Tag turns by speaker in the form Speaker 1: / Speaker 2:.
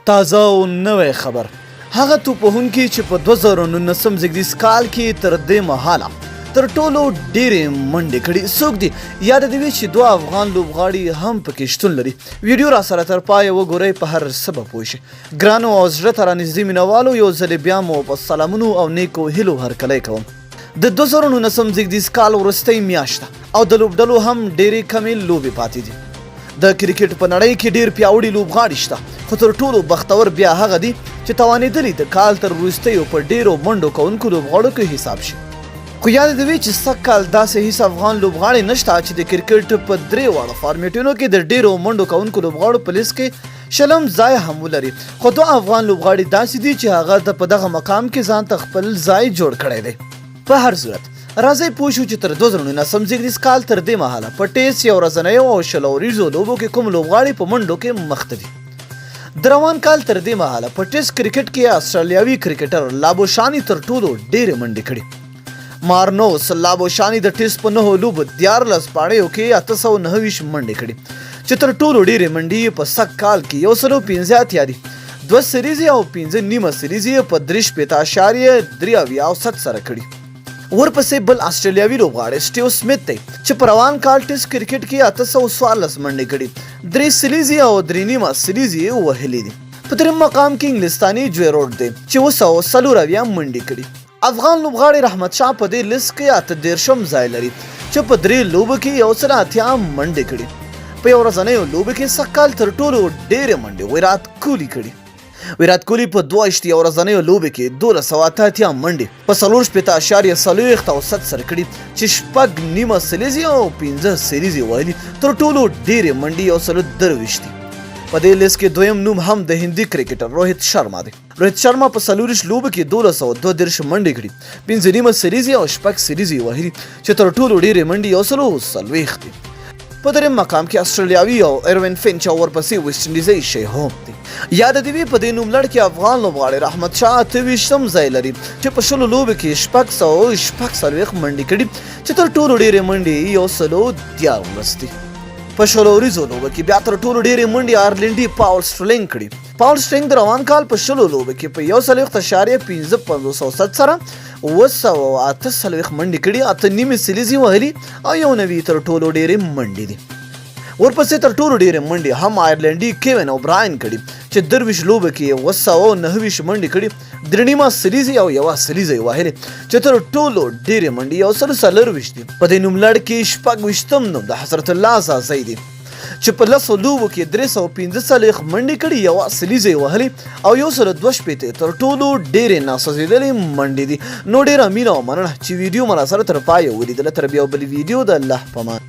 Speaker 1: تازه او نوې خبر هغه توپوهونکي چې په 2019 زیږدیز کال کې تر دې مهاله تر ټولو ډېرې منډې کړي څوک دي؟ یاد دې وي چې دوه افغان لوبغاړي هم پکې شتون لري. ویډیو را سره تر پایه وګورئ په هر څه به پوه شئ. ګرانو او زړه ته رانږدې مینوالو یو ځلې بیا مو په سلامونو او نیکو هیلو هرکلی کوم. د 2019 زیږدیز کال وروستۍ میاشت ده او د لوبډلو هم ډېرې کمې لوبې پاتې دي. د کرکټ په نړۍ کې ډېر پیاوړي لوبغاړي شته خو تر ټولو بختور بیا هغه دي چې توانېدلي د کال تر وروستیو په ډېرو منډو کوونکو لوبغاړو کې حساب شي. خو یاد دې وي چې سږ کال داسې هیڅ افغان لوبغاړی نشته چې د کرکټ په 3 واړه فارمیټونو کې د ډېرو منډو کوونکو لوبغاړو په لیست کې شلم ځای هم ولري. خو دوه افغان لوبغاړي داسې دي چې هغه په دغه مقام کې ځان ته خپل ځای جوړ کړی دی. په هر صورت راځئ پوه شو چې تر 2019 زیږدیز کال تر دې مهاله په ټیسټ یو ورځنیو او شل اوریزو لوبو کې کوم لوبغاړي په منډو کې مخته دي. د روان کال تر دې مهاله په ټیسټ کرکټ کې استرالیاوي کرکټر لابوشاني تر ټولو ډېرې منډې کړي. مارنوس لابوشاني د ټیسټ په 9 لوبو 14 پاڼیو کې 829 منډې کړي چې تر ټولو ډېرې منډې په سږ کال کې 115 اتیا دي. 2 سریزې او 15 نیمه سریزې په 3.3 سره کړي. ورپسې بل استرالیاوي لوبغاړی سټیو سمیت دی چې په روان کال ټیسټ کرکټ کې 814 منډې کړي 3 سریزې او 3 نیمه سریزې وهلې دي. په درېیم مقام کې انګلستاني جویروډ دی چې 240 منډې کړي. افغان لوبغاړی رحمت شاه په دې لیست کې 8 ځای لري چې په 3 لوبو کې 180 منډې کړي. په یو ورځنیو لوبو کې سږ کال تر ټولو ډېرې منډې ویرات کوهلي کړي. ویرات کوهلي په 2 ورځنیو لوبو کې 288 منډې په 4.40 سره کړي چې 6 نیمه سریزې او 15 سریزې وهلي تر ټولو ډېرې منډې 123 دي. په دې لیست کې دویم نوم هم د هندي کرکټر روهیت شرما دی. روهیت شرما په 40 لوبو کې 232 منډې کړي 15 نیمه سریزې او 6 سریزې وهلي چې تر ټولو ډېرې منډې 140 دي. په درېیم مقام کې استرالیاوي او ایروین فینچ او ورپسې ویسټ انډیزي شی هوپ دی. یاد دې وي په دې نوملړ کې افغان لوبغاړی رحمت شاه 28 ځای لري چې په 16 لوبو کې 640 منډې کړي چې تر ټولو ډېرې منډې 114 دي. په 16 اوریزو لوبو کې بیا تر ټولو ډېرې منډې آیرلینډي پاول سټرلینګ کړي. پاول سټرلینګ د روان کال په 16 لوبو کې په 1.55 سره 248 منډې کړي 8 نیمې سریزې وهلي او 90 تر ټولو ډېرې منډې دي. ورپسې تر ټولو ډېرې منډې هم آیرلینډي کیوین او براین کړي چې 23 لوبو کې 229 منډې کړي 3 نیمه سریزې او 1 سریزې وهلي چې تر ټولو ډېرې منډې 124 دي. په دې نوملړ کې 26 نوم د حضرت الله زازی دی چې په 10 لوبو کې 315 منډې کړي 1 سریزې وهلي او 102 تر ټولو ډېرې ناسوځېدلې منډې دي. نو ډېره مینه او مننه چې ویډیو مو راسره تر پایه ولیدله. تر بیا بل ویډیو د الله په امان.